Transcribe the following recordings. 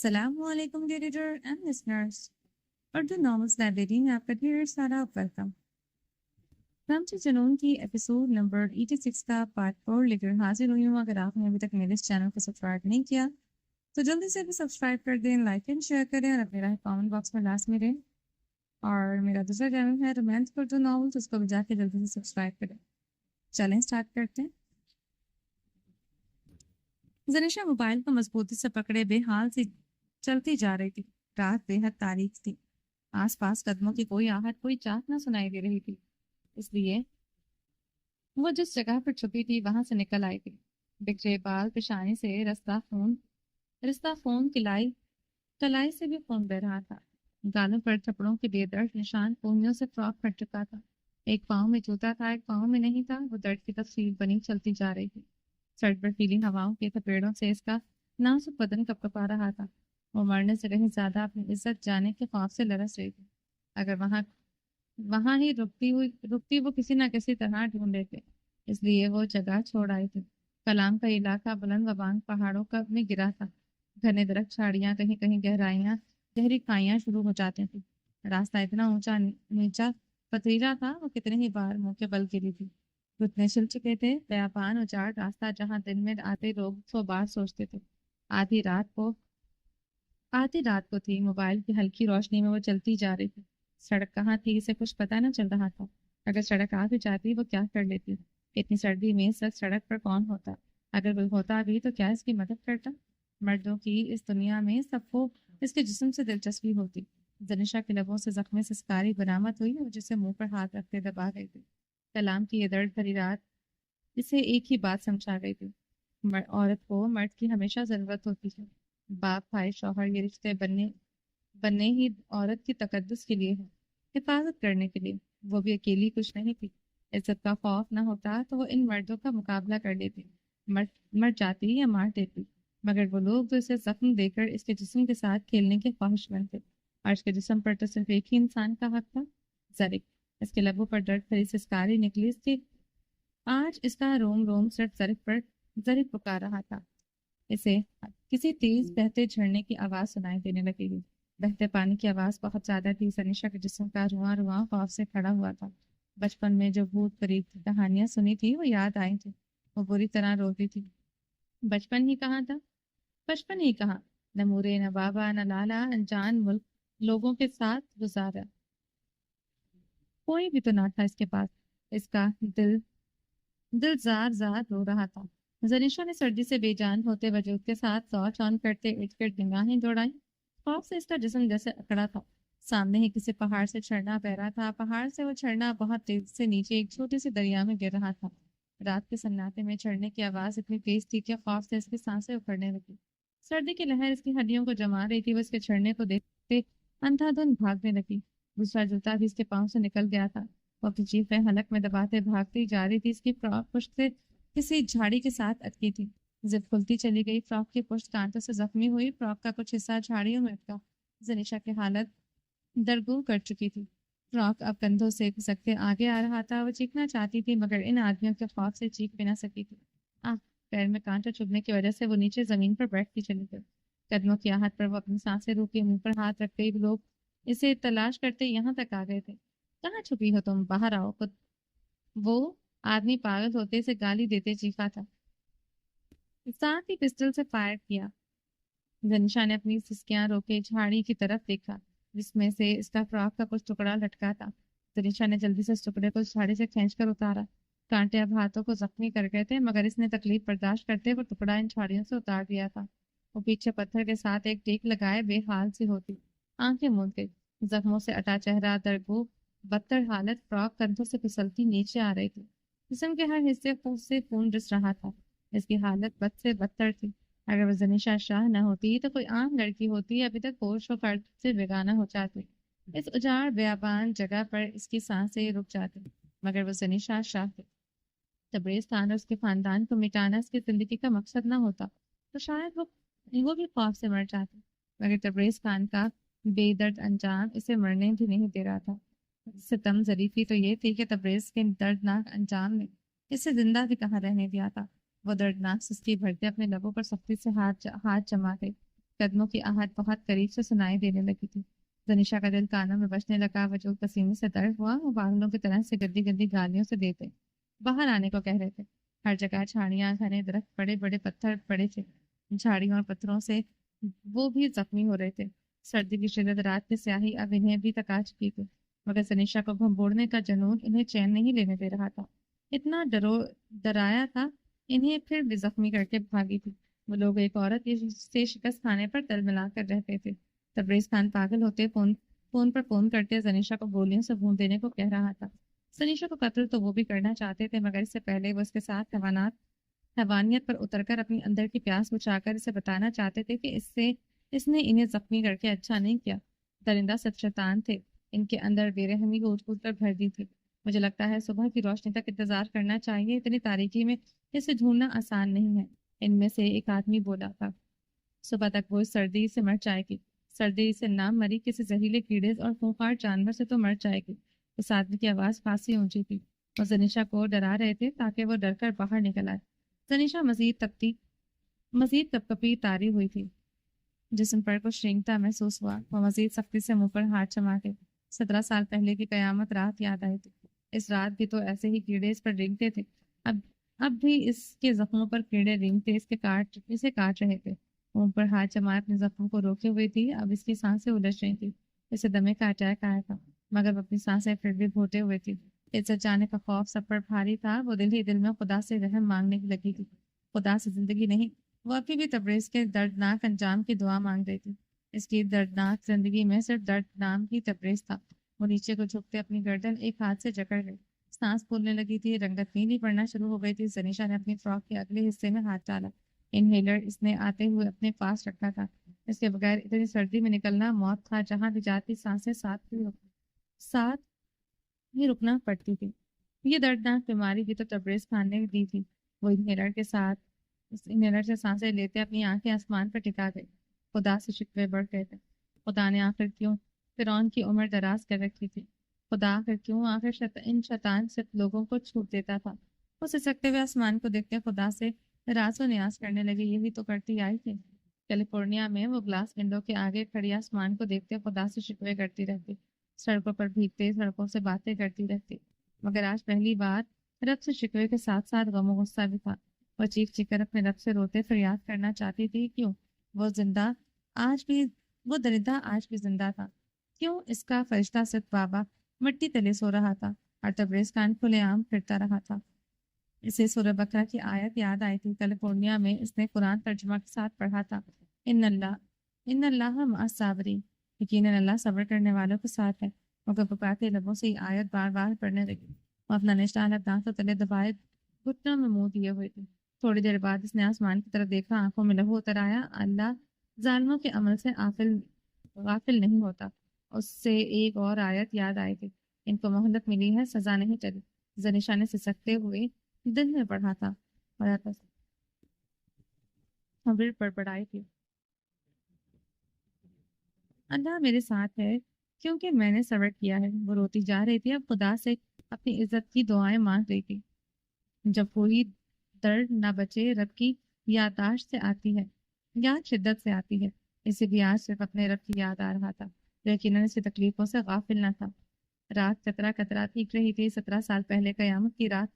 السلام علیکم reader and listeners, Urdu novels library میں آپ کا ڈھیر سارا ویلکم۔ رمز جنون کی ایپیسوڈ نمبر 86 کا پارٹ 4 لے کر حاضر ہوئی ہوں۔ اگر آپ نے ابھی تک میرے اس چینل کو سبسکرائب نہیں کیا تو جلدی سے بھی سبسکرائب کر دیں، لائک اینڈ شیئر کریں اور اپنے رائے کامنٹ باکس میں لازمی دیں۔ اور میرا دوسرا چینل ہے رومانس اردو ناولز، اس کو بھی جا کے جلدی سے سبسکرائب کریں۔ چلیں اسٹارٹ کرتے ہیں۔ زنیشا موبائل کو مضبوطی سے پکڑے بے حال سے چلتی جا رہی تھی۔ رات بے حد تاریک تھی، آس پاس قدموں کی کوئی آہٹ، کوئی چاہت نہ سنائی دے رہی تھی، اس لیے وہ جس جگہ پر چھپی تھی وہاں سے نکل آئی تھی۔ بکھرے بال، پیشانی سے رستہ خون کلائی سے بھی خون بہ رہا تھا۔ گالوں پر تھپڑوں کے بے درد نشان، پونیوں سے فراک پھٹ چکا تھا۔ ایک پاؤں میں جوتا تھا، ایک پاؤں میں نہیں تھا۔ وہ درد کی تفصیل بنی چلتی جا رہی تھی۔ سڑک پر پیلی ہواؤں کے تھپیڑوں سے اس کا نازک بدن کپکپا رہا تھا۔ وہ مرنے سے کہیں زیادہ اپنی عزت جانے کے خوف سے لرز رہی تھی۔ اگر وہاں ہی رکتی وہ کسی نہ کسی طرح ڈھونڈ لیتے، اس لیے وہ جگہ چھوڑ آئی تھی۔ کلام کا علاقہ بلند و بانگ پہاڑوں کا میں گرا تھا۔ گھنے درخت، جھاڑیاں، کہیں کہیں گہری کھائیاں شروع ہو جاتی تھی۔ راستہ اتنا اونچا نیچا پتھریلا تھا، وہ کتنے ہی بار منہ کے بل گری تھی۔ گھٹنے چھل چکے تھے۔ بیابان اجاڑ راستہ جہاں دن میں آتے لوگ 100 بار سوچتے تھے۔ آدھی رات کو تھی۔ موبائل کی ہلکی روشنی میں وہ چلتی جا رہی تھی۔ سڑک کہاں تھی اسے کچھ پتہ نہ چل رہا تھا۔ اگر سڑک آ بھی جاتی وہ کیا کر لیتی؟ اتنی سردی میں سڑک پر کون ہوتا؟ اگر کوئی ہوتا بھی تو کیا اس کی مدد کرتا؟ مردوں کی اس دنیا میں سب کو اس کے جسم سے دلچسپی ہوتی۔ زنیشا کے لبوں سے زخمی سسکاری برآمد ہوئی، وہ جسے منہ پر ہاتھ رکھتے دبا گئی تھی۔ کلام کی یہ درد بھری رات اسے ایک ہی بات سمجھا گئی تھی، عورت کو مرد کی ہمیشہ ضرورت ہوتی ہے۔ باپ، بھائی، شوہر، یہ رشتے بننے ہی عورت کی تقدس کے لیے ہے، حفاظت کرنے کے لیے۔ وہ بھی اکیلی کچھ نہیں تھی۔ عزت کا خوف نہ ہوتا تو وہ ان مردوں کا مقابلہ کر لیتی، مر جاتی یا مار دیتی۔ مگر وہ لوگ جو اسے زخم دے کر اس کے جسم کے ساتھ کھیلنے کے خواہش مند تھے، اور اس کے جسم پر تو صرف ایک ہی انسان کا حق تھا، زرک۔ اس کے لبوں پر درد بھری سسکاری نکلی تھی۔ آج اس کا روم روم صرف زرک پکار رہا تھا۔ اسے کسی تیز بہتے جھرنے کی آواز سنائی دینے لگی ہوئی۔ بہتے پانی کی آواز بہت زیادہ تھی۔ زنیشا کے جسم کا رواں رواں خوف سے کھڑا ہوا تھا۔ بچپن میں جو بھوت پریت کی کہانیاں سنی تھی وہ یاد آئی تھی۔ وہ بری طرح روتی تھی۔ بچپن ہی کہاں تھا، بچپن ہی کہاں، نہ مورے، نہ بابا، نہ لالا، انجان ملک لوگوں کے ساتھ گزارا۔ کوئی بھی تو نہ تھا اس کے پاس۔ اس کا دل زار رو رہا تھا۔ زنیشا نے سردی سے بے جان ہوتے وجود کے ساتھ سوچ آن کرتے ارد گرد نگاہیں دوڑائیں۔ خوف سے اس کا جسم جیسے اکڑا تھا۔ سامنے ہی کسی پہاڑ سے جھرنا بہ رہا تھا۔ پہاڑ سے وہ جھرنا بہت تیز سے نیچے ایک چھوٹے سے دریا میں گر رہا تھا۔ رات کے سناٹے میں جھرنے کی آواز اتنی تیز تھی کہ خوف سے اس کی سانسیں اکھڑنے لگی۔ سردی کی لہر اس کی ہڈیوں کو جما رہی تھی۔ وہ اس کے جھرنے کو دیکھتے اندھا دھند بھاگنے لگی۔ دوسرا جوتا بھی اس کے پاؤں سے نکل گیا تھا۔ وہ اپنی جیبیں حلق میں دباتے بھاگتی جا رہی تھی۔ اس کی فراک پشت سے کسی جھاڑی کے ساتھ اٹکی تھی۔ زپ کھلتی چلی گئی۔ فراک کی پشت کانٹوں سے زخمی ہوئی۔ فراک کا کچھ حصہ جھاڑیوں میں اٹکا۔ زنیشا کی حالت درگور کر چکی تھی۔ فراک اب کندھوں سے کھسکتے آگے آ رہا تھا۔ وہ چیخنا چاہتی تھی مگر ان آدمیوں کے خوف سے چیخ بھی نہ سکی تھی۔ پیر میں کانٹا چبھنے کی وجہ سے وہ نیچے زمین پر بیٹھتی چلی گئی۔ قدموں کی آہٹ پر وہ اپنی سانسیں روکی، منہ پر ہاتھ رکھ گئی۔ لوگ اسے تلاش کرتے یہاں تک آ گئے تھے۔ کہاں چھپی ہو تم، باہر آؤ خود۔ وہ آدمی پاگل ہوتے سے گالی دیتے چیخا تھا، ساتھ ہی پسٹل سے فائر کیا۔ زنیشا نے اپنی سسکیاں روکے، جھاڑی کی طرف دیکھا جس میں سے اس کا فراک کا کچھ ٹکڑا لٹکا تھا۔ زنیشا نے جلدی سے اس ٹکڑے کو جھاڑی سے کھینچ کر اتارا۔ کانٹے اب ہاتھوں کو زخمی کر گئے تھے مگر اس نے تکلیف برداشت کرتے وہ ٹکڑا ان جھاڑیوں سے اتار دیا تھا۔ وہ پیچھے پتھر کے ساتھ ایک ٹیک لگائے بے حال سی ہوتی، آنکھیں موند گئی۔ زخموں سے اٹا چہرہ، درگو بدتر حالت، فراک کندھوں سے پھسلتی نیچے آ رہی تھی۔ جسم کے ہر حصے سے خون رس رہا تھا۔ اس کی حالت بد سے بدتر تھی۔ اگر وہ زنیشا شاہ نہ ہوتی تو کوئی عام لڑکی ہوتی، ابھی تک ہوش و فرد سے بیگانہ ہو جاتی۔ اس اجاڑ بیابان جگہ پر اس کی سانسیں رک جاتی، مگر وہ زنیشا شاہ تھی۔ تبریز خان اور اس کے خاندان کو مٹانا اس کی زندگی کا مقصد نہ ہوتا تو شاید وہ بھی خوف سے مر جاتی، مگر تبریز خان کا بے درد انجام اسے مرنے بھی نہیں دے رہا تھا۔ ستم ظریفی تو یہ تھی کہ تبریز کے دردناک انجام نے اسے زندہ بھی کہاں رہنے دیا تھا۔ وہ دردناک سستی بھرتے اپنے لبوں پر سختی سے ہاتھ جما گئی۔ قدموں کی آہٹ بہت قریب سے سنائی دینے لگی تھی۔ زنیشا کا دل کانوں میں بجنے لگا، وجود پسینے سے تر ہوا، وہ پاگلوں کی طرح سے گندی گندی گالیوں سے دیتے باہر آنے کو کہہ رہے تھے۔ ہر جگہ جھاڑیاں، گھنے درخت، بڑے بڑے پتھر پڑے تھے، جھاڑیوں اور پتھروں سے وہ بھی زخمی ہو رہے تھے۔ سردی کی شدت، رات کی سیاہی اب انہیں بھی تکا چکی تھی، مگر زنیشا کو گھمبوڑنے کا جنون انہیں چین نہیں لینے دے رہا تھا۔ اتنا ڈرایا تھا انہیں، پھر بھی زخمی کر کے بھاگی تھی۔ وہ لوگ ایک عورت سے شکست کھانے پر تل ملا کر رہتے تھے۔ تبریز خان پاگل ہوتے فون پر فون کرتے زنیشا کو گولیوں سے بھون دینے کو کہہ رہا تھا۔ زنیشا کو قتل تو وہ بھی کرنا چاہتے تھے، مگر اس سے پہلے وہ اس کے ساتھ حیوانیت پر اتر کر اپنی اندر کی پیاس بجھا کر اسے بتانا چاہتے تھے کہ اس نے انہیں زخمی کر کے اچھا نہیں کیا۔ درندہ صرف شیطان تھے، ان کے اندر بے رحمی کو اٹھ کر بھر دی تھی۔ مجھے لگتا ہے صبح کی روشنی تک انتظار کرنا چاہیے، اتنی تاریکی میں اسے ڈھونڈنا آسان نہیں ہے، ان میں سے ایک آدمی بولا تھا۔ صبح تک وہ اس سردی سے مر جائے گی، سردی سے نہ مری کسی زہریلے کیڑے اور خونخوار جانور سے تو مر جائے گی۔ اس آدمی کی آواز خاصی اونچی تھی، اور زنیشا کو ڈرا رہے تھے تاکہ وہ ڈر کر باہر نکل آئے۔ زنیشا مزید کپکپی تاری ہوئی تھی، جسم پر کچھ رینگتا محسوس ہوا۔ وہ مزید سختی سے منہ پر ہاتھ جما کے 17 سال پہلے کی قیامت رات یاد آئی تھی۔ اس رات بھی تو ایسے ہی کیڑے اس پر رینگتے تھے، اب بھی اس کے زخموں پر کیڑے رینگتے اسے کاٹ رہے تھے۔ منہ پر ہاتھ جمائے اپنے زخموں کو روکے ہوئے تھی، اب اس کی سانسیں الجھ رہی تھی، اسے دمے کا اٹیک آیا تھا، مگر وہ اپنی سانسیں پھر بھی گھوٹے ہوئے تھی۔ عزت جانے کا خوف سب پر بھاری تھا، وہ دل ہی دل میں خدا سے رحم مانگنے لگی تھی، خدا سے زندگی نہیں، وہ ابھی بھی تبریز کے دردناک انجام کی دعا مانگ رہی تھی۔ اس کی دردناک زندگی میں صرف درد نام ہی تبریز تھا۔ وہ نیچے کو جھکتے اپنی گردن ایک ہاتھ سے جکڑ گئی، سانس پھولنے لگی تھی، رنگت نیلی پڑنا شروع ہو گئی تھی۔ زنیشا نے اپنی فراک کے اگلے حصے میں ہاتھ ڈالا، انہیلر اس نے آتے ہوئے اپنے پاس رکھا تھا، اس کے بغیر اتنی سردی میں نکلنا موت تھا، جہاں بھی جاتی سانسیں ساتھ ہی رکنا پڑتی تھی۔ یہ دردناک بیماری بھی تو تبریز خان نے دی تھی۔ وہ انہیلر سے سانسیں لیتے اپنی آنکھیں آسمان پر ٹکا گئی، خدا سے شکوے بڑھ گئے تھے۔ خدا نے آخر کیوں فرعون کی عمر دراز کر رکھی تھی؟ خدا آخر کیوں ان شیطان صرف لوگوں کو چھوٹ دیتا تھا؟ وہ سسکتے ہوئے آسمان کو دیکھتے خدا سے راز و نیاز کرنے لگے، یہی تو کرتی آئی تھی۔ کیلیفورنیا میں وہ گلاس ونڈو کے آگے کھڑی آسمان کو دیکھتے خدا سے شکوے کرتی رہتی، سڑکوں پر بھیگتے، سڑکوں سے باتیں کرتی رہتی، مگر آج پہلی بار رب سے شکوے کے ساتھ ساتھ غم و غصہ بھی تھا۔ وہ چیخ چیخ کر اپنے رب سے روتے فریاد کرنا چاہتی تھی، کیوں وہ درندہ آج بھی زندہ تھا؟ کیوں اس کا فرشتہ صرف بابا مٹی تلے سو رہا تھا اور تبریز خان کھلے عام پھرتا رہا تھا؟ اسے سورہ بقرہ کی آیت یاد آئی تھی، کیلیفورنیا میں اس نے قرآن ترجمہ کے ساتھ پڑھا تھا، ان اللہ مع الصابرین، یقیناً اللہ صبر کرنے والوں کے ساتھ ہے۔ مگر پکاتے لبوں سے یہ آیت بار بار پڑھنے لگی۔ وہ اپنا نشانہ دانتوں تلے دبائے گھٹنوں میں منہ دیے ہوئے تھی۔ تھوڑی دیر بعد اس نے آسمان کی طرف دیکھا، آنکھوں میں لہو اتر آیا۔ اللہ ظالموں کے عمل سے غافل نہیں ہوتا۔ اس سے ایک اور آیت یاد آئی تھی، ان کو مہلت ملی ہے، سزا نہیں ٹلی۔ زنیشا نے سسکتے ہوئے دل میں پڑھا تھا بڑبڑائی تھی، اللہ میرے ساتھ ہے کیونکہ میں نے صبر کیا ہے۔ وہ روتی جا رہی تھی، اب خدا سے اپنی عزت کی دعائیں مانگ رہی تھی۔ جب کوئی درد نہ بچے، رب کی یادداشت سے آتی ہے، یاد شدت سے آتی ہے۔ اسے بھی آج صرف اپنے رب کی یاد آ رہا تھا، لیکن اس کی تکلیفوں سے غافل نہ تھا۔ رات کترا کترا بھیگ رہی تھی، 17 سال پہلے قیامت کی رات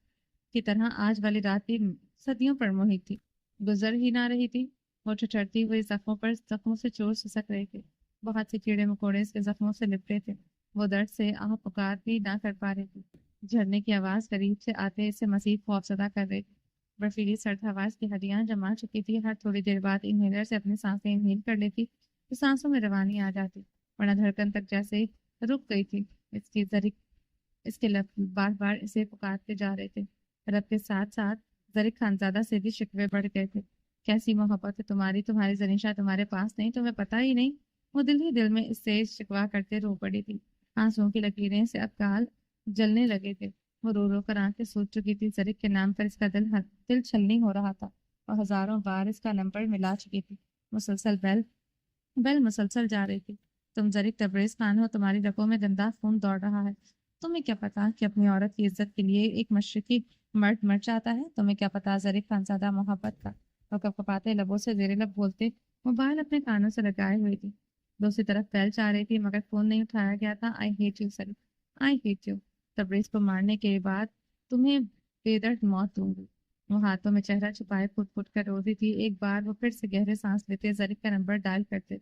کی طرح آج والی رات بھی صدیوں پر محیط تھی، گزر ہی نہ رہی تھی۔ وہ ٹھٹھرتی ہوئی زخموں سے چور سسک رہے تھے، بہت سے کیڑے مکوڑے اس کے زخموں سے لپٹے تھے، وہ درد سے آہ پکار بھی نہ کر پا رہی تھی۔ جھرنے کی آواز قریب سے آتے اسے مزید خوفزدہ کر رہی تھی۔ برفیلی سرد ہوا اس کی ہڈیاں جما چکی تھی، ہر تھوڑی دیر بعد انہیلر سے اپنی سانسیں انہیل کر لیتی تو سانسوں میں روانی آ جاتی، ورنہ دھڑکن تک جیسے رک گئی تھی۔ اس کے لب بار بار اسے پکارتے جا رہے تھے۔ رب کے ساتھ ساتھ زرق خانزادہ سے بھی شکوے بڑھ گئے تھے۔ کیسی محبت ہے تمہاری زنیشا تمہارے پاس نہیں، تمہیں پتہ ہی نہیں۔ وہ دل ہی دل میں اس سے شکوا کرتے رو پڑی تھی، آنسوؤں کی لکیریں سے اب گال جلنے لگے تھے۔ وہ رو رو کر آنکھیں سوج چکی تھی، زرق کے نام پر اس کا دل چھلنی ہو رہا تھا اور ہزاروں بار اس کا نمبر ملا چکی تھی۔ مسلسل بیل مسلسل جا رہی تھی، تم زرق تبریز خان ہو، تمہاری رگوں میں گندا خون دوڑ رہا ہے۔ تمہیں کیا پتا کہ اپنی عورت کی عزت کے لیے ایک مشرقی مرد مر جاتا ہے؟ تمہیں کیا پتا زرق خانزادہ محبت کا؟ اور کپکپاتے لبوں سے زیر لب بولتے موبائل اپنے کانوں سے لگائے ہوئے تھی، دوسری طرف بیل چاہ رہی تھی مگر فون نہیں اٹھایا گیا تھا۔ I hate you sir, I hate you, Tabrez کو مارنے کے بعد تمہیں بے درد موت دوں گی۔ وہ ہاتھوں میں چہرہ چھپائے پھٹ پھٹ کر رو رہی تھی۔ ایک بار وہ پھر سے گہرے سانس لیتے زرک کا نمبر ڈائل کرتے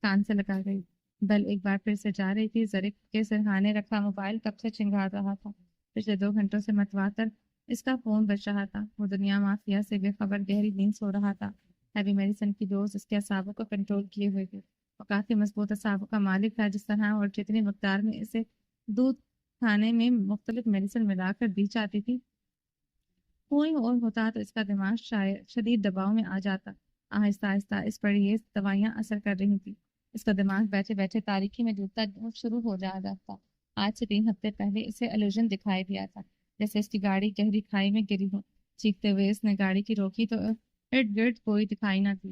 کان سے لگا گئی۔ بل ایک بار پھر سے جا رہی تھی۔ زرک کے سرہانے رکھا موبائل کب سے چنگھا رہا تھا، پچھلے 2 گھنٹوں سے متواتر اس کا فون بج رہا تھا۔ وہ دنیا مافیا سے بے خبر گہری نیند سو رہا تھا۔ ہیوی میڈیسن کی ڈوز اس کے اعصابوں کو کنٹرول کیے ہوئے تھے۔ وہ کافی مضبوط اعصابوں کا مالک تھا، جس طرح اور جتنی مقدار میں اسے دودھ کھانے میں مختلف میڈیسن ملا کر دی جاتی تھی، کوئی اور ہوتا تو اس کا دماغ شاید شدید دباؤ میں آ جاتا۔ آہستہ آہستہ اس پر یہ دوائیاں اثر کر رہی تھیں۔ اس کا دماغ بیٹھے بیٹھے تاریکی میں ڈوبتا شروع ہو جاتا تھا۔ آج سے 3 ہفتے پہلے اسے الوژن دکھائی دیا تھا، جیسے اس کی گاڑی گہری کھائی میں گری ہو۔ چیختے ہوئے اس نے گاڑی کی روکی تو ارد گرد کوئی دکھائی نہ تھی،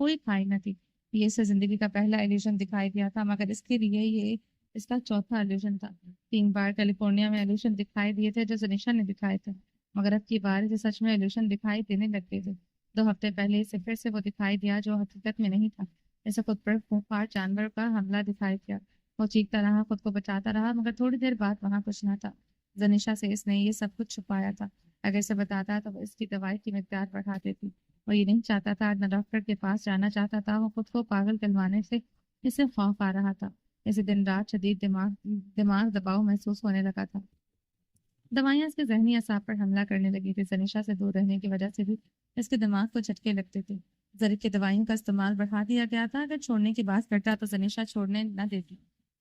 کوئی کھائی نہ تھی۔ یہ اسے زندگی کا پہلا الوژن دکھائی دیا تھا، مگر اس کے لیے یہ اس کا چوتھا الوژن تھا۔ 3 بار کیلیفورنیا میں الوژن دکھائی دیے تھے جو زنیشا نے دکھائے تھے، مگر اب کی بار اسے سچ میں الوژن دکھائی دینے لگتے تھے۔ 2 ہفتے پہلے اسے پھر سے وہ دکھائی دیا جو حقیقت میں نہیں تھا۔ اسے خود پر خونخوار جانور کا حملہ دکھائی دیا۔ وہ چیختا رہا، خود کو بچاتا رہا، مگر تھوڑی دیر بعد وہاں کچھ نہ تھا۔ زنیشا سے اس نے یہ سب کچھ چھپایا تھا۔ اگر اسے بتاتا تو وہ اس کی دوائی کی مقدار بڑھا دیتی۔ وہ یہ نہیں چاہتا تھا، نہ ڈاکٹر کے پاس جانا چاہتا تھا۔ وہ خود کو پاگل کہلوانے سے اسے خوف آ رہا تھا۔ اسے دن رات شدید دماغ دباؤ محسوس ہونے لگا تھا۔ دوائیاں اس کے ذہنی اعصاب پر حملہ کرنے لگی تھی۔ زنیشا سے دور رہنے کی وجہ سے بھی اس کے دماغ کو جھٹکے لگتے تھے۔ زرک کی دوائیوں کا استعمال بڑھا دیا گیا تھا۔ اگر چھوڑنے کی بات کرتا تو زنیشا چھوڑنے نہ دیتی۔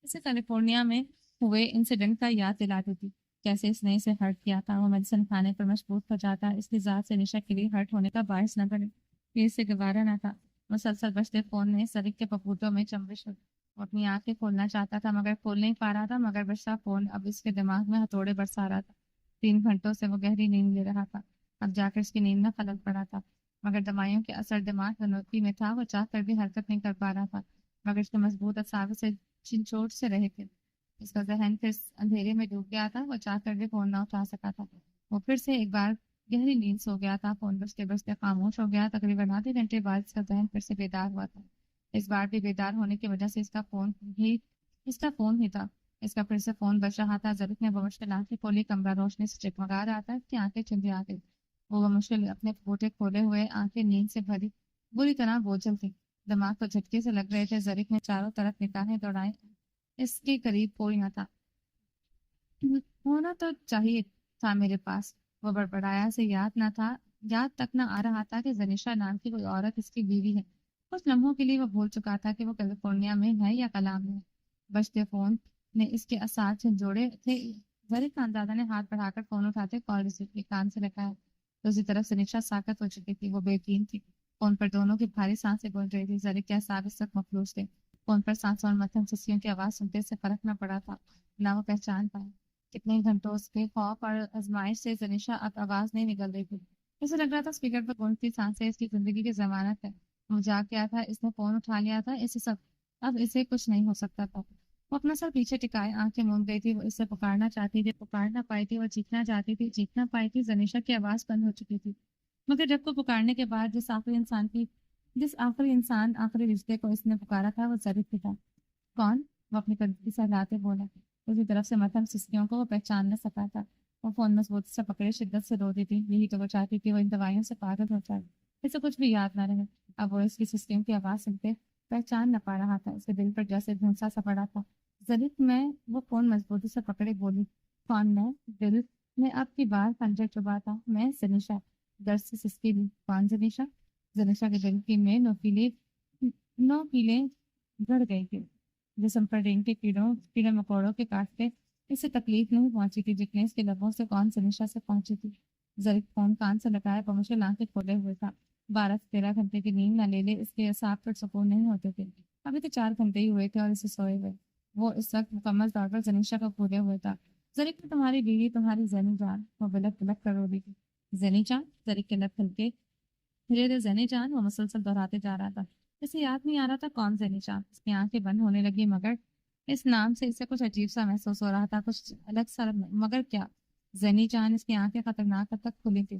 اسے کیلیفورنیا میں ہوئے انسیڈنٹ کا یاد دلاتی تھی، کیسے اس نے اسے ہرٹ کیا تھا۔ وہ میڈیسن کھانے پر مشغول ہو جاتا، اس کی ذات سے نشا کے لیے ہرٹ ہونے کا باعث نہ بنے۔ یہ اسے گوارا نہ تھا۔ مسلسل بجتے فون نے زرک کے پپوتوں میں چمبش ہوئی۔ وہ اپنی آنکھیں کھولنا چاہتا تھا مگر کھول نہیں پا رہا تھا، مگر بجتا فون اب اس کے دماغ میں ہتھوڑے برسا رہا تھا۔ 3 گھنٹوں سے وہ گہری نیند لے رہا تھا، اب جا کر اس کی نیند میں خلل پڑا تھا، مگر دوائیوں کے اثر دماغ تنوتی میں تھا۔ وہ چاہ کر بھی حرکت نہیں کر پا رہا تھا، مگر اس کے مضبوط اعصاب سے چنچوٹ سے رہے تھے۔ اس کا ذہن پھر اندھیرے میں ڈوب گیا تھا۔ وہ چاہ کر بھی فون نہ اٹھا سکا تھا۔ وہ پھر سے ایک بار گہری نیند سو گیا تھا۔ فون بجتے بجتے خاموش ہو گیا۔ تقریباً آدھے گھنٹے بعد اس کا ذہن پھر سے بیدار ہوا تھا۔ اس بار بھی بیدار ہونے کی وجہ سے اس کا فون ہی تھا۔ اس کا پھر سے فون بج رہا تھا۔ زرک نے بمشکل آنکھیں کھولی، کمرہ روشنی سے چکمگا رہا تھا، اس کی آنکھیں چندی آ گئی۔ وہ بمشکل اپنے پھوٹے کھولے ہوئے آنکھیں نیند سے بھری بری طرح بوجھل تھی، دماغ کو جھٹکے سے لگ رہے تھے۔ زرک نے چاروں طرف نگاہیں دوڑائیں، اس کے قریب کوئی نہ تھا۔ ہونا تو چاہیے تھا میرے پاس، وہ بڑبڑایا سے یاد تک نہ آ رہا تھا کہ زنیشا نام کی کوئی عورت اس کی بیوی ہے۔ کچھ لمحوں کے لیے وہ بھول چکا تھا کہ وہ کیلیفورنیا میں ہے یا کلام میں۔ بجتے فون نے اس کے اعصاب جھنجھوڑے تھے۔ زرک خاندادہ نے ہاتھ بڑھا کر فون اٹھاتے کال ریسیو کی، کان سے لگایا۔ دوسری طرف زنیشا ساکت ہو چکی تھی، وہ بے یقین تھی۔ فون پر دونوں کی بھاری سانسیں گونج رہی تھی۔ زرک کے اعصاب اس وقت مفلوج تھے۔ فون پر سانسوں اور متھم سسیوں کی آواز سنتے سے فرق نہ پڑا تھا، نہ وہ پہچان پائے۔ کتنے گھنٹوں اس کے خوف اور آزمائش سے زنیشا اب آواز نہیں نکل رہی تھی۔ اسے لگ رہا تھا اسپیکر پر گونجتی سانسیں اس کی زندگی کی ضمانت ہے۔ وہ جاگ گیا تھا، اس نے فون اٹھا لیا تھا، اب اسے کچھ نہیں ہو سکتا تھا۔ وہ اپنا سر پیچھے ٹکائے آنکھیں موند گئی تھی۔ وہ اسے پکارنا چاہتی تھی، پکار نہ پائی تھی۔ وہ چیخنا چاہتی تھی، چیخ نہ پائی تھی۔ زنیشا کی آواز بند ہو چکی تھی، مگر جب کو پکارنے کے بعد جس آخری انسان آخری رشتے کو اس نے پکارا تھا وہ زرک تھا۔ کون؟ وہ اپنی کندھی سے ہلاتے بولا۔ اسی طرف سے متھم سسکیوں کو وہ پہچان نہ سکا تھا۔ وہ فون مضبوطی سے پکڑے شدت سے رو دی تھی۔ یہی تو وہ چاہتی تھی، وہ ان دوائیوں سے پاگل ہو جائے، اسے کچھ بھی یاد نہ رہے۔ اب وہ اس کی سسکیوں کی آواز سنتے پہچان نہ پا رہا تھا۔ اس کے دل پر جیسے دھنسا سا پڑا تھا۔ زرک میں وہ فون مضبوطی سے پکڑے بولی، کون؟ میں دل میں اب کی بار خنجر چبھا تھا، میں زنیشا۔ درد سے سسکی لی، کون زنیشا؟ زنیشا کے دل کی میں نو کیلیں گڑ گئی تھی۔ جسم پر رینگ کے کیڑے مکوڑوں کے کاٹتے اسے تکلیف نہیں پہنچی تھی جتنے اس کے لبوں سے کون زنیشا سے پہنچی تھی۔ زرک فون کان سے لگائے بمشکل آنکھیں کھولے ہوئے تھا۔ 12 سے 13 گھنٹے کی نیند نہ لے لے اس کے اعصاب پر سکون نہیں ہوتے تھے۔ ابھی تو 4 گھنٹے ہی ہوئے تھے اور اسے سوئے ہوئے۔ وہ اس وقت مکمل طور پر زنیشا کو بھولے ہوئے تھا۔ زرک میں تمہاری بیوی، تمہاری زینی جان، وہ بلک بلک کر رو رہی تھی۔ زینی جان؟ زرک کے لب ہلکے ہلے زینی جان، وہ مسلسل دہراتے جا رہا تھا۔ اسے یاد نہیں آ رہا تھا کون زینی جان۔ اس کی آنکھیں بند ہونے لگی، مگر اس نام سے اسے کچھ عجیب سا محسوس ہو رہا تھا، کچھ الگ سا، مگر کیا؟ زینی جان؟ اس کی آنکھیں خطرناک حد تک کھلی تھی۔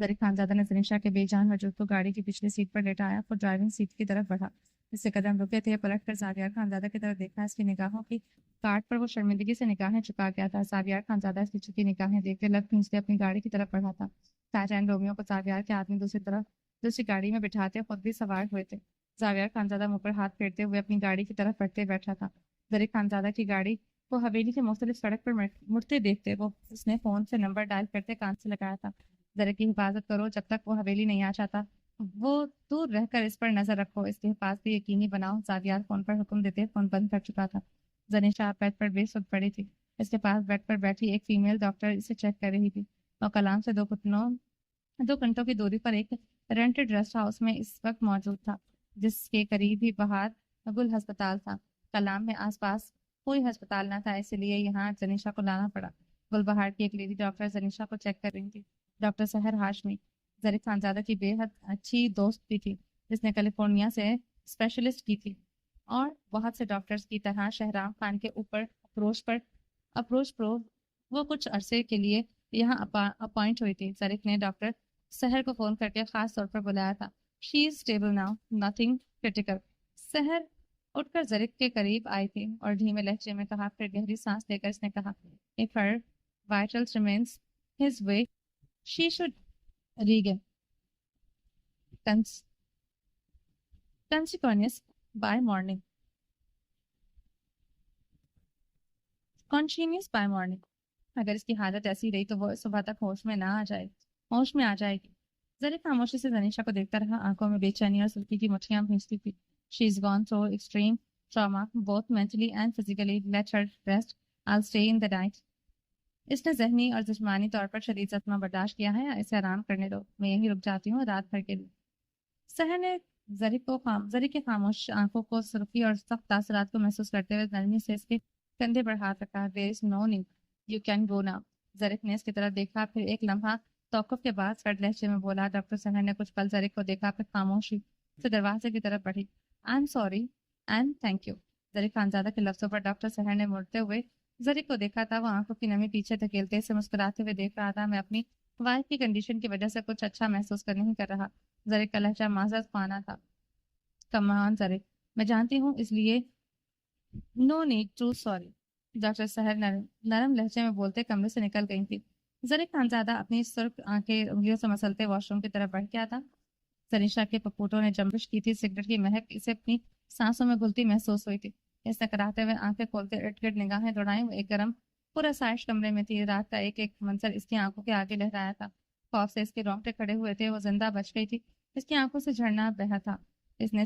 ظریف خانزادہ نے زنیشا کے بے جان وجود کو گاڑی کی پچھلی سیٹ پر لٹایا اور ڈرائیونگ سیٹ کی طرف بڑھا. اس سے قدم رکے تھے. پلٹ کر زاویار خانزادہ کی طرف دیکھا. اس کی نگاہوں کی کاٹ پر وہ شرمندگی سے نگاہیں چکا گیا تھا. زاویار خانزادہ اس کی چکی نگاہیں دیکھ کے لب کھینچتے اپنی گاڑی کی طرف بڑھا تھا. تاجان رومیو کو زاویار کے آدمی دوسری گاڑی میں بٹھاتے خود بھی سوار ہوئے تھے. زاویار خانزادہ منہ پر ہاتھ پھیرتے ہوئے اپنی گاڑی کی طرف بڑھتے بیٹھا تھا. ظریف خانزادہ کی گاڑی کو حویلی کے مختلف سڑک پر مڑتے دیکھتے اس نے فون سے نمبر ڈائل کرتے کان سے لگایا تھا. ظریف کی حفاظت کرو جب تک وہ حویلی نہیں آ جاتا. وہ دور رہ کر اس پر نظر رکھو. اس کی حفاظت یقینی بناؤ. زاویار فون پر حکم دیتے فون بند کر چکا تھا. زنیشا بیڈ پر بے سود پڑی تھی. اس کے پاس بیڈ پر بیٹھی ایک فیمیل ڈاکٹر اسے چیک کر رہی تھی. اور کلام سے 2 گھنٹوں کی دوری پر ایک رینٹڈ ریسٹ ہاؤس میں اس وقت موجود تھا جس کے قریب ہی بہار گل ہسپتال تھا. کلام میں آس پاس کوئی ہسپتال نہ تھا اس لیے یہاں زنیشا کو لانا پڑا. گل بہار کی ایک لیڈی ڈاکٹر زنیشا کو چیک کر رہی تھی. ڈاکٹر سحر ہاشمی ظریف خانزادہ کی بے حد اچھی دوست بھی تھی جس نے کیلیفورنیا سے اسپیشلسٹ کی تھی اور بہت سے ڈاکٹرز کی طرح شہرام خان کے اوپر اپروچ پرو وہ کچھ عرصے کے لیے یہاں اپوائنٹ ہوئی تھی. ظریف نے ڈاکٹر سحر کو فون کر کے خاص طور پر بلایا تھا. She is stable now, nothing critical. Sahar اٹھ کر ظریف کے قریب آئی تھی اور دھیمے لہجے میں کہا. پھر گہری سانس لے کر اس نے کہا if her vitals remains his way she should regain consciousness by morning. اگر اس کی حالت ایسی رہی تو وہ صبح تک ہوش میں آ جائے گی. ظریف خاموشی سے زنیشا کو دیکھتا رہا. آنکھوں میں بے چینی اور سلکی کی مٹھیاں بھیجتی تھی. She is gone through extreme trauma both mentally and physically. Let her rest. I'll stay in the night. اس نے ذہنی اور جسمانی طور پر شدید صدمہ برداشت کیا ہے. اسے آرام کرنے دو. میں یہیں رک جاتی ہوں رات بھر کے لیے. سحر نے ظریف کے خاموش آنکھوں کو سرخی اور سخت تاثرات کو محسوس کرتے ہوئے نرمی سے اس کے کندھے پر ہاتھ رکھا. There is no need. You can go now. Zarif نے اس کی طرف دیکھا. پھر ایک لمحہ توقف کے بعد سرد لہجے میں بولا. ڈاکٹر سحر نے کچھ پل ظریف کو دیکھا. پھر خاموشی سے دروازے کی طرف بڑھی. I'm sorry and thank you. Zarif Khanzada کے لفظوں پر ڈاکٹر سحر نے مڑتے ہوئے ظریف کو دیکھا تھا. وہ آنکھوں کی نمی پیچھے دھکیلتے سے مسکراتے ہوئے دیکھ رہا تھا. میں اپنی وائف کی کنڈیشن کی وجہ سے کچھ اچھا محسوس نہیں کر رہا. ظریف کا لہجہ معذرت خوانا تھا. کمان ظریف, میں جانتی ہوں اس لیے no need to sorry. Doctor Sahar نرم لہجے میں بولتے کمرے سے نکل گئی تھی. ظریف خانزادہ اپنی سرخ آنکھیں انگلیوں سے مسلتے واش روم کی طرف بڑھ گیا تھا. زنیشا کے پپوٹوں نے جنبش کی تھی. سگریٹ کی مہک اسے اپنی سانسوں میں گھلتی محسوس ہوئی تھی. اس نے کراتے ہوئے آنکھیں کھولتے ارد گرد نگاہیں دوڑائیں. وہ ایک گرم پراسائش کمرے میں تھی. رات کا ایک منظر اس کی آنکھوں کے آگے لہرایا تھا. خوف سے اس کے رونگٹے کھڑے ہوئے تھے. وہ زندہ بچ گئی تھی. اس کی آنکھوں سے جھرنا بہا تھا. اس نے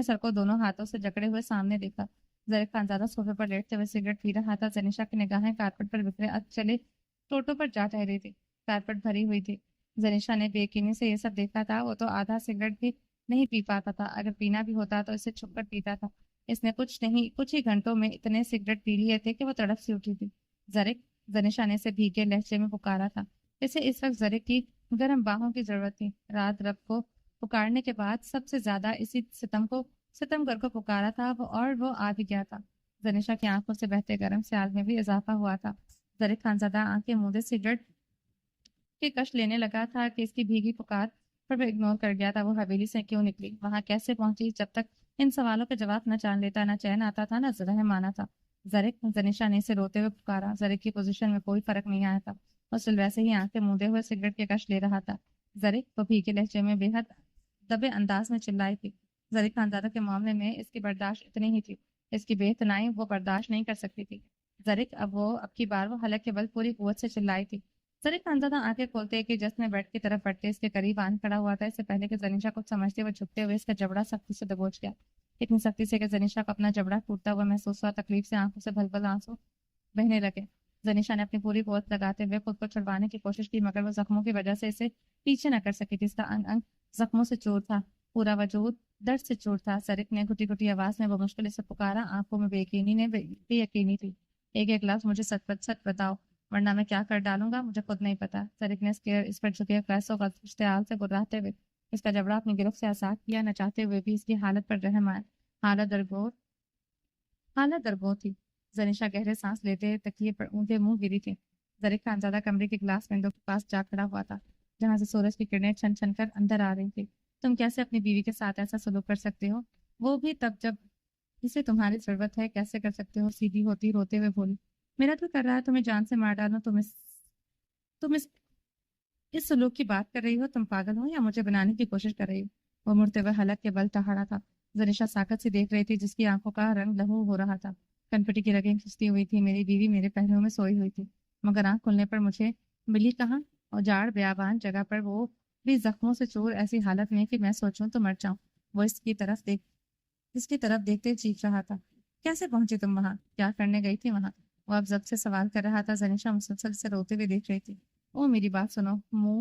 سر کو دونوں ہاتھوں سے جکڑے ہوئے سامنے دیکھا. ظریف خانزادہ صوفے پر لیٹتے ہوئے سگریٹ پی رہا تھا. زنیشا کی نگاہیں کارپٹ پر بکھرے چلے ٹوٹوں پر جا ٹھہری تھی. کارپٹ بھری ہوئی تھی. زنیشا نے بے یقینی سے یہ سب دیکھا تھا. وہ تو آدھا سگریٹ بھی نہیں پی پاتا تھا. اگر پینا بھی ہوتا تو اسے چھپ کر پیتا تھا. اس نے کچھ ہی گھنٹوں میں اتنے سگریٹ پی لیے تھے کہ وہ تڑپ سی اٹھی تھی. زنیشا نے اسے بھیگے لہجے میں پکارا تھا. اسے اس وقت ظریف کی گرم باہوں کی ضرورت تھی. رات رب کو پکارنے کے بعد سب سے زیادہ اسی ستمگر کو پکارا تھا. وہ آ بھی گیا تھا. زنیشا کی آنکھوں سے بہتے گرم سیال میں بھی اضافہ ہوا تھا. ظریف خانزادہ آنکھیں مودے سگریٹ کے کش لینے لگا تھا کہ اس کی بھیگی پکار پر وہ اگنور کر گیا تھا. وہ حویلی سے کیوں نکلی, وہاں کیسے پہنچی, جب تک ان سوالوں کے جواب نہ جان لیتا نہ چین آتا تھا نہ رحم آنا تھا. زنیشا نے اسے روتے ہوئے پکارا. ظریف کی پوزیشن میں کوئی فرق نہیں آیا تھا. وہ سل ویسے ہی آنکھیں مودے ہوئے سگریٹ کے کش لے رہا تھا. ظریف وہ بھیگے لہجے میں بے حد دبے انداز میں چلائی تھی. ظریف خانزادہ کے معاملے میں اس کی برداشت اتنی ہی تھی. اس کی بے اعتنائی وہ برداشت نہیں کر سکتی تھی. ظریف اب کی بار وہ حلق کے بل پوری قوت سے چلائی تھی. ظریف خانزادہ آنکھیں کھولتے کہ جس نے بیڈ کی طرف بڑھتے اس کے قریب آن کھڑا ہوا تھا. اس سے پہلے کہ زنیشا کچھ سمجھتے ہوئے جھکتے ہوئے اس کا جبڑا سختی سے دبوچ گیا. اتنی سختی سے کہ زنیشا کو اپنا جبڑا ٹوٹتا ہوا محسوس ہوا. تکلیف سے آنکھوں سے بھل آنسو بہنے لگے. زنیشا نے اپنی پوری قوت لگاتے ہوئے خود کو چھڑوانے کی کوشش کی مگر وہ زخموں کی وجہ سے اسے پیچھے نہ کر سکی تھی. اس کا انگ زخموں سے چور تھا. پورا وجود درد سے چور تھا. ظریف نے گھٹی گھٹی آواز میں بمشکل سے پکارا. آنکھوں میں بے یقینی تھی. ایک لفظ مجھے سچ بتاؤ ورنہ میں کیا کر ڈالوں گا مجھے خود نہیں پتا. ظریف نے اس پر جھکے فیصل و اشتعال سے گراتے ہوئے اس کا جبڑا اپنی گرفت سے آزاد کیا. نہ چاہتے ہوئے بھی اس کی حالت پر رحم آیا. حالت درگور تھی. زنیشا گہرے سانس لیتے تکیے پر اونٹے منہ گری تھی. ظریف خانزادہ کمرے کے گلاس ونڈو کے پاس جا کھڑا ہوا تھا. جہاں سے سورج کی کرنیں چھن چھن کر اندر آ رہی تھی۔ تم کیسے اپنی بیوی کے ساتھ ایسا سلوک کر سکتے ہو؟ وہ بھی تب جب اسے تمہاری ضرورت ہے، کیسے کر سکتے ہو؟ سیدھی ہوتی روتے ہوئے بولی۔ میرا تو کر رہا ہے تمہیں جان سے مار ڈالوں، تم اس سلوک کی بات کر رہی ہو؟ تم پاگل ہو یا مجھے بنانے کی کوشش کر رہی ہو؟ وہ مڑتے ہوئے حلق کے بل ٹہارا تھا۔ زنیشا ساکت سے دیکھ رہی تھی، جس کی آنکھوں کا رنگ لہو ہو رہا تھا، کنپٹی کی رگیں کھنچتی ہوئی تھی۔ میری بیوی میرے پہلوؤں میں سوئی ہوئی تھی، مگر آنکھ کھلنے پر مجھے ملی کہاں؟ اور جاڑ بیابان جگہ پر، وہ بھی زخموں سے چور، ایسی حالت میں کہ میں سوچوں تو مر جاؤں۔ وہ اس کی طرف دیکھتے چیخ رہا تھا۔ کیسے پہنچی تم وہاں؟ کیا کرنے گئی تھی وہاں؟ وہ اب ضبط سے سوال کر رہا تھا۔ زنیشا مسلسل سے روتے ہوئے دیکھ رہی تھی۔ او میری بات سنو، منہ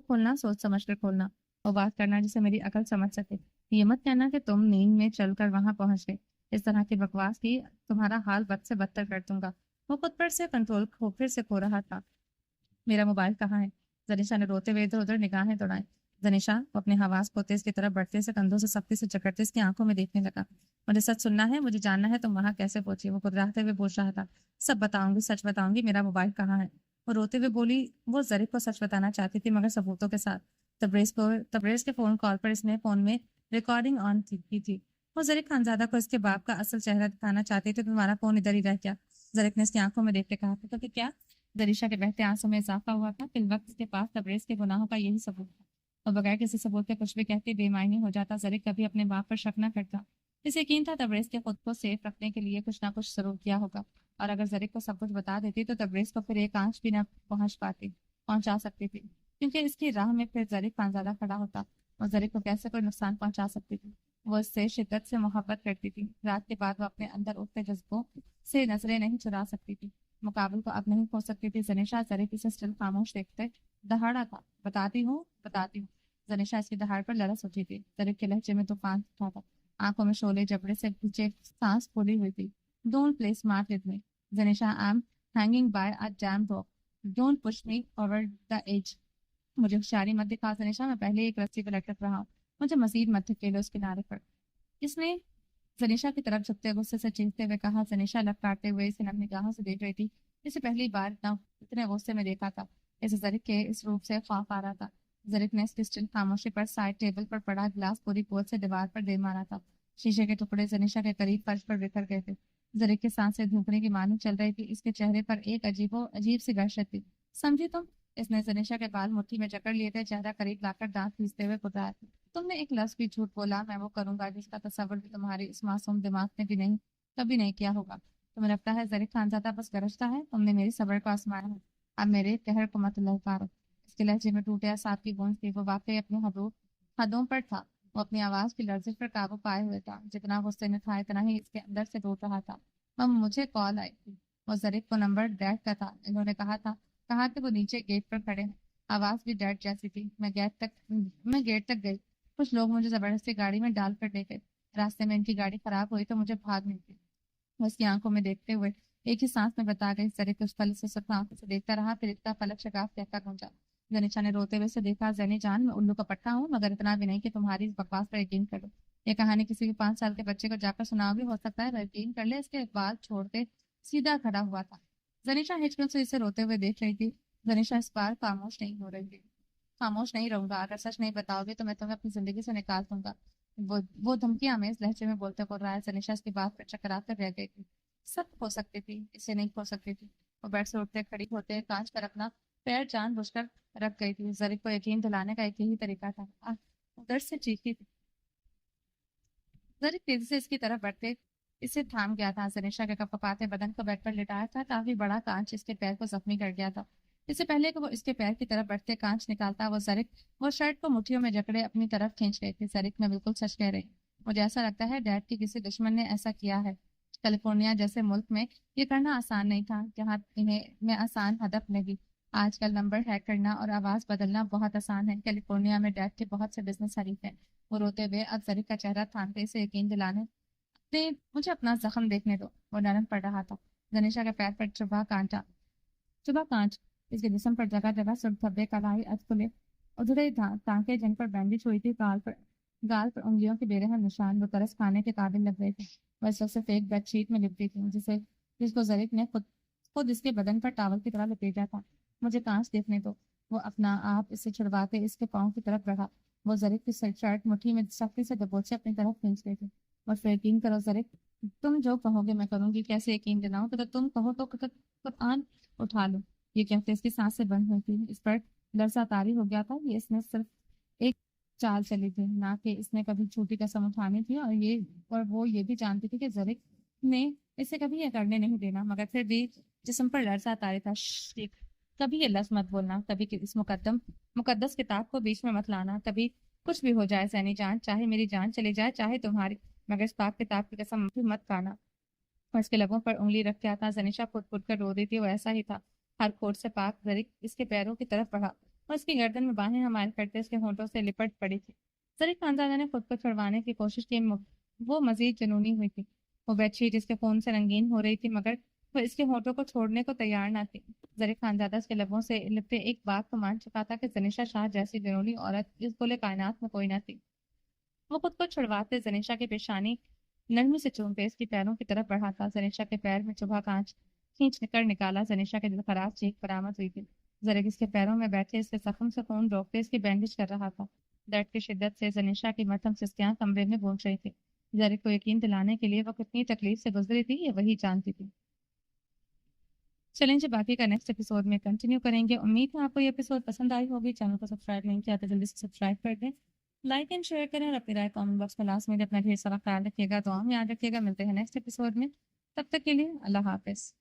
کھولنا، سوچ سمجھ کر کھولنا، وہ بات کرنا جسے میری عقل سمجھ سکے۔ یہ مت کہنا کہ تم نیند میں چل کر وہاں پہنچ گئے۔ اس طرح کی بکواس کی تمہارا حال بد سے بدتر کر دوں گا۔ وہ خود پر سے کنٹرول پھر سے کھو رہا تھا۔ میرا موبائل کہاں ہے؟ زنیشا نے روتے ہوئے ادھر ادھر نگاہیں دوڑائیں۔ زنیشا وہ اپنے حواس کو تیز کی طرف بڑھتے سے، کندھوں سے سختی سے جکڑتے اس کی آنکھوں میں دیکھنے لگا۔ مجھے سچ سننا ہے، مجھے جاننا ہے تم وہاں کیسے پہنچی۔ وہ گدراتے ہوئے پوچھ رہا تھا۔ سب بتاؤں گی، سچ بتاؤں گی، میرا موبائل کہاں ہے؟ وہ روتے ہوئے بولی۔ وہ ظریف کو سچ بتانا چاہتی تھی، مگر ثبوتوں کے ساتھ۔ تبریز کے فون کال پر اس نے فون میں ریکارڈنگ آن کی تھی۔ وہ ظریف خانزادہ کو اس کے باپ کا اصل چہرہ دکھانا چاہتی تھی۔ تمہارا فون ادھر ہی رہ گیا، ظریف نے اس کی آنکھوں میں دیکھ کے کہا تھا۔ کہ کیا؟ زنیشا کے بہتے آنسوں میں اضافہ ہوا تھا۔ فی الوقت اس کے پاس تبریز کے گناہوں کا یہی ثبوت تھا، اور بغیر کسی ثبوت کے کچھ بھی کہتے بے معنی ہو جاتا۔ ظریف کبھی اپنے باپ پر شک نہ کرتا۔ اسے یقین تھا تبریز کے خود کو سیف رکھنے کے لیے کچھ نہ کچھ ضرور کیا ہوگا، اور اگر ظریف کو سب کچھ بتا دیتی تو تبریز کو پھر ایک آنچ بھی نہ پہنچا سکتی تھی، کیونکہ اس کی راہ میں پھر ظریف خانزادہ کھڑا ہوتا، اور ظریف کو کیسے کوئی نقصان پہنچا سکتی تھی۔ وہ اس سے شدت سے محبت کرتی تھی۔ رات کے بعد وہ اپنے اندر اٹھتے جذبوں سے نظریں نہیں چرا سکتی تھی، مقابل کو اب نہیں کھو سکتی تھی۔ زنیشا ظریف اسے اسٹل خاموش دیکھتے دہاڑا تھا۔ بتاتی ہوں۔ زنیشا اس کی دہاڑ پر لرز اٹھی تھی۔ ظریف کے لہجے میں طوفان اٹھا تھا، آنکھوں میں شعلے جبڑے سے پیچھے سانس پھولی ہوئی تھی۔ Don't play smart with me Zanisha, I am hanging by a damn rope, don't push me over the edge. مجھے ہوشیاری مت دکھا زنیشا، میں پہلے ایک رسی پہ لٹک رہا ہوں، مجھے مزید مت دھکیلو اس کنارے پر۔ اس نے زنیشا کی طرف جھکتے غصے سے چیختے ہوئے کہا۔ زنیشا لب کاٹتے ہوئے اسے نم نگاہوں سے دیکھ رہی تھی۔ اسے پہلی بار اتنے غصے میں دیکھا تھا۔ اسے ظریف کے اس روپ سے خوف آ رہا تھا۔ ظریف نے اس کی اسٹل خاموشی پر سائڈ ٹیبل پر پڑا گلاس پوری قوت سے دیوار پر دے مارا تھا۔ شیشے کے ٹکڑے زنیشا کے قریب فرش پر بکھر گئے تھے۔ ظریف کی سانسیں دھوکنے کی مانند چل رہی تھی۔ اس کے چہرے پر ایک عجیب سی وحشت تھی۔ سمجھی تم؟ اس نے زنیشا کے بال مٹھی میں جکڑ لیے تھے، چہرہ قریب لا کر دانت پیستے ہوئے پکارا۔ تم نے ایک لفظ بھی جھوٹ بولا، میں وہ کروں گا جس کا تصور بھی تمہاری اس معصوم دماغ نے بھی کبھی نہیں کیا ہوگا۔ تمہیں لگتا ہے ظریف خانزادہ بس گرجتا ہے؟ تم نے میری صبر کو آزمایا ہے، اب میرے قہر کو مت للکارو۔ اس کے لہجے میں ٹوٹے اعصاب کی گونج تھی۔ وہ واقعی اپنی حدوں پر تھا۔ وہ اپنی آواز کی لرزش پر قابو پائے ہوئے تھا۔ جتنا غصے میں تھا اتنا ہی اس کے اندر سے ٹوٹ رہا تھا۔ مجھے کال آئی تھی، وہ ظریف کو نمبر ڈیڈ کا تھا۔ انہوں نے کہا کہ وہ نیچے گیٹ پر کھڑے ہیں۔ آواز بھی ڈیڈ جیسی تھی۔ میں گیٹ تک گئی، کچھ لوگ مجھے زبردستی گاڑی میں ڈال کر لے گئے۔ راستے میں ان کی گاڑی خراب ہوئی تو مجھے بھاگ ملتی۔ وہ اس کی آنکھوں میں دیکھتے ہوئے ایک ہی سانس میں بتا گئی۔ ظریف اس پل سے سرخ آنکھوں سے دیکھتا رہا، پھر اتنا فلک شگاف کہتا گونجا۔ زنیشا نے روتے ہوئے سے دیکھا۔ زینی جان، میں الو کا پٹھا ہوں، مگر اتنا بھی نہیں کہ تمہاری اس بکواس پر یقین کرو۔ یہ کہانی کسی بھی 5 سال کے بچے کو جا کر سناؤ بھی، ہو سکتا ہے وہ یقین کر لے۔ اس کے بال چھوڑتے سیدھا کھڑا ہوا تھا۔ زنیشا ہچکن سے اسے روتے ہوئے دیکھ رہی تھی۔ زنیشا اس بار خاموش نہیں ہو رہی تھی۔ خاموش نہیں رہوں گا، اگر سچ نہیں بتاؤ گے تو میں تمہیں اپنی زندگی سے نکال دوں گا، وہ دھمکی آمیز لہجے میں بولتے بول رہا ہے۔ زنیشا اس کی بات پر چکرا کر رہ گئی تھی۔ سب کھو سکتی تھی، اسے نہیں کھو سکتی تھی۔ وہ بیٹھ سے اٹھتے کھڑی ہوتے کانچ پر اپنا پیر جان بوجھ کر رکھ گئی تھی۔ ظریف کو یقین دلانے کا ایک ہی طریقہ تھا، ادھر سے چیخی تھی۔ ظریف تیزی سے اس کی طرف بڑھتے اسے تھام گیا تھا۔ زنیشا کے کپکپاتے بدن کو بیڈ پر لٹایا تھا۔ کافی بڑا کانچ اس کے پیر کو زخمی کر گیا تھا۔ اس سے پہلے کہ وہ اس کے پیر کی طرف بڑھتے کانچ نکالتا، وہ شرٹ کو مٹھیوں میں جکڑے اپنی طرف کھینچ رہی تھی۔ ظریف، میں بالکل سچ کہہ رہی ہوں، مجھے ایسا لگتا ہے ڈیڈ کی کسی دشمن نے ایسا کیا ہے۔ کیلیفورنیا جیسے ملک میں یہ کرنا آسان نہیں تھا، جہاں میں آسان ہدف لگی۔ آج کل نمبر ہیک کرنا اور آواز بدلنا بہت آسان ہے۔ کیلیفورنیا میں ڈیڈ کے بہت سے بزنس حریف ہیں۔ وہ روتے ہوئے اب ظریف کا چہرہ تھامتے اسے یقین دلانے، مجھے اپنا زخم دیکھنے دو۔ وہ نرم پڑ رہا تھا۔ زنیشا کے پیر پر چبھا کانچ، اس کے جسم پر جگہ جگہ سرخ دھبے، کلائی، ادخلے، ادھڑے ٹانکے جن پر بینڈیج ہوئی تھی، گال پر انگلیوں کے بے رحم نشان۔ وہ ترس کھانے کے قابل لگ رہے تھے۔ وہ اس وقت صرف ایک بیڈ شیٹ میں لپٹی تھی، جس کو ظریف نے خود اس کے بدن پر ٹاول کی طرح لپیٹا تھا۔ مجھے کانچ دیکھنے دو۔ وہ اپنا آپ اسے چھڑواتے اس کے پاؤں کی طرف بڑھا۔ وہ زرق کی شرٹ مٹھی میں سختی سے دبوچے اپنی طرف کھینچ لیتے۔ اور پھر یقین کرو زرق، تم جو کہو گے میں کروں گی۔ کیسے یقین دلاؤں؟ تو تم کہو تو قرآن اٹھا لو۔ یہ کہتے اس کی سانسیں بند ہوئی تھی، اس پر لرزہ طاری ہو گیا تھا۔ یہ اس نے صرف ایک چال چلی تھی، نہ کہ اس نے کبھی چھوٹی قسم اٹھانی تھی، اور وہ یہ بھی جانتی تھی کہ زرق نے اسے کبھی یہ کرنے نہیں دینا، مگر پھر بھی جسم پر لرزہ طاری تھا۔ کبھی یہ لفظ مت بولنا، کبھی اس مقدس کتاب کو بیچ میں مت لانا، کبھی کچھ بھی ہو جائے زینی جان، چاہے میری جان چلی جائے چاہے تمہاری، مگر اس پاک کتاب کی قسم بھی مت کھانا۔ اور اس کے لبوں پر انگلی رکھ کے آتا زنیشا پھٹ پھٹ کر رو رہی تھی۔ وہ ایسا ہی تھا، ہر کھوٹ سے پاک زرق اس کے پیروں کی طرف بڑھا اور اس کی گردن میں باہیں حمائل کرتے اس کے ہونٹوں سے لپٹ پڑی تھی۔ زرق خانزادہ نے خود کو چھڑوانے کی کوشش کی، وہ مزید جنونی ہوئی تھی۔ وہ بیڈ شیٹ اس کے خون سے رنگین ہو رہی تھی، مگر وہ اس کے ہونٹوں کو چھوڑنے کو تیار نہ تھی۔ زرق خانزادہ اس کے لبوں سے لپٹے ایک بات کو مان چکا تھا کہ زنیشا شاہ جیسی جنونی عورت اس کل کائنات میں کوئی نہ تھی۔ وہ خود کو چھڑواتے زنیشا کی پیشانی نرمی سے چومتے اس کی پیروں کی طرف بڑھاتا۔ زنیشا کے پیر میں چبھا کانچ کھینچ کر نکالا۔ زنیشا کے دل خراش چیخ برآمد ہوئی تھی۔ زرق اس کے پیروں میں بیٹھے اس کے زخم سے خون روکتے اس کی بینڈیج کر رہا تھا۔ درد کی شدت سے زنیشا کی متھم سستیاں کمرے میں گونج رہی تھی۔ زرق کو یقین دلانے کے لیے وہ کتنی تکلیف سے گزری تھی یہ وہی جانتی تھی۔ چلیں جی، باقی کا نیکسٹ ایپیسوڈ میں کنٹینیو کریں گے۔ امید ہے آپ کو یہ ایپیسوڈ پسند آئی ہوگی۔ چینل کو سبسکرائب نہیں کیا تو جلدی سے سبسکرائب کر دیں، لائک اینڈ شیئر کریں اور اپنی رائے کامنٹ باکس میں لازمی دیں۔ اپنا ڈھیر سارا خیال رکھیے گا، دعا میں یاد رکھیے گا۔ ملتے ہیں نیکسٹ ایپیسوڈ میں، تب تک کے لیے اللہ حافظ۔